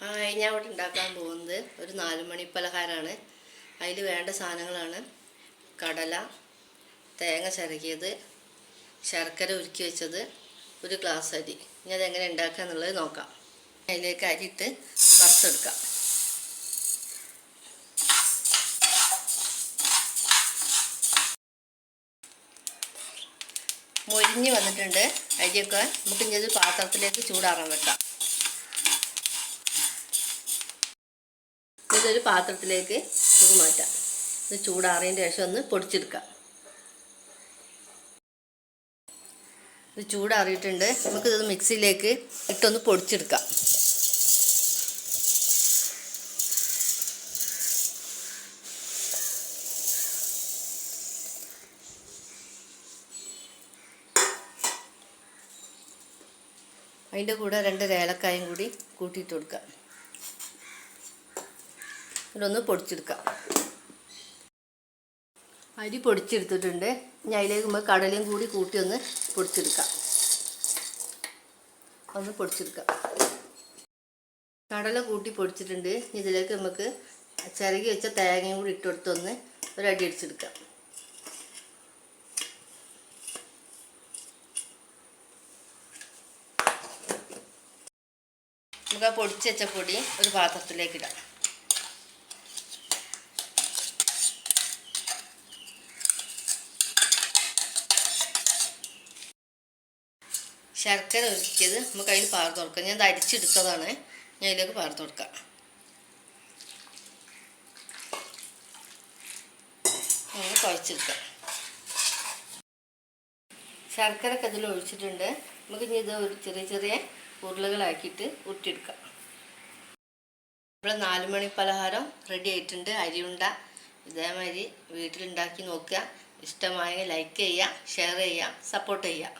ഞാൻ ഇവിടെ ഉണ്ടാക്കാൻ പോകുന്നത് ഒരു 4 മണി പലഹാരമാണ്. അതിൽ വേണ്ട സാധനങ്ങളാണ് കടല, തേങ്ങ ചിരകിയത്, ശർക്കര ഉരുക്കി വെച്ചത്, ഒരു ഗ്ലാസ് അരി. ഇനി അതെങ്ങനെ ഉണ്ടാക്കുക എന്നുള്ളത് നോക്കാം. അതിലേക്ക് അരിയിട്ട് വറുത്തെടുക്കാം. മൊരിഞ്ഞ് വന്നിട്ടുണ്ട് അരിയൊക്കെ. നമുക്ക് ഇനി ഒരു പാത്രത്തിലേക്ക് ചൂടാറാൻ വെക്കാം. ഇതൊരു പാത്രത്തിലേക്ക് നമുക്ക് മാറ്റാം. ഇത് ചൂടാറിയതിന് ശേഷം ഒന്ന് പൊടിച്ചെടുക്കാം. ഇത് ചൂടാറിയിട്ടുണ്ട്. നമുക്കിത് മിക്സിയിലേക്ക് ഇട്ടൊന്ന് പൊടിച്ചെടുക്കാം. അതിൻ്റെ കൂടെ 2 ഏലക്കായും കൂടി കൂട്ടിയിട്ട് കൊടുക്കാം. ഇതൊന്ന് പൊടിച്ചെടുക്കാം. അരി പൊടിച്ചെടുത്തിട്ടുണ്ട്. ഇനി അതിലേക്ക് നമ്മൾ കടലയും കൂടി കൂട്ടി ഒന്ന് പൊടിച്ചെടുക്കാം. കടല കൂട്ടി പൊടിച്ചിട്ടുണ്ട്. ഇതിലേക്ക് നമുക്ക് ചിരകി വെച്ച തേങ്ങയും കൂടി ഇട്ടുകൊടുത്തൊന്ന് ഒരടി അടിച്ചെടുക്കാം. നമുക്ക് ആ പൊടിച്ച് വെച്ച പൊടി ഒരു പാത്രത്തിലേക്ക് ഇടാം. ശർക്കര ഉരുക്കിയത് നമുക്ക് അതിൽ പാർത്ത് കൊടുക്കാം. ഞാൻ അത് അരിച്ചെടുത്തതാണ്. ഞാൻ അതിലേക്ക് പാർത്ത് കൊടുക്കാം. അങ്ങനെ കുഴച്ചെടുക്കാം. ശർക്കരയൊക്കെ അതിൽ ഒഴിച്ചിട്ടുണ്ട്. നമുക്ക് ഇനി ഇത് ഒരു ചെറിയ ചെറിയ ഉരുളകളാക്കിയിട്ട് ഉരുട്ടിയെടുക്കാം. ഇവിടെ 4 മണി പലഹാരം റെഡി ആയിട്ടുണ്ട്. അരിയുണ്ട ഇതേമാതിരി വീട്ടിലുണ്ടാക്കി നോക്കുക. ഇഷ്ടമായെങ്കിൽ ലൈക്ക് ചെയ്യുക, ഷെയർ ചെയ്യുക, സപ്പോർട്ട് ചെയ്യുക.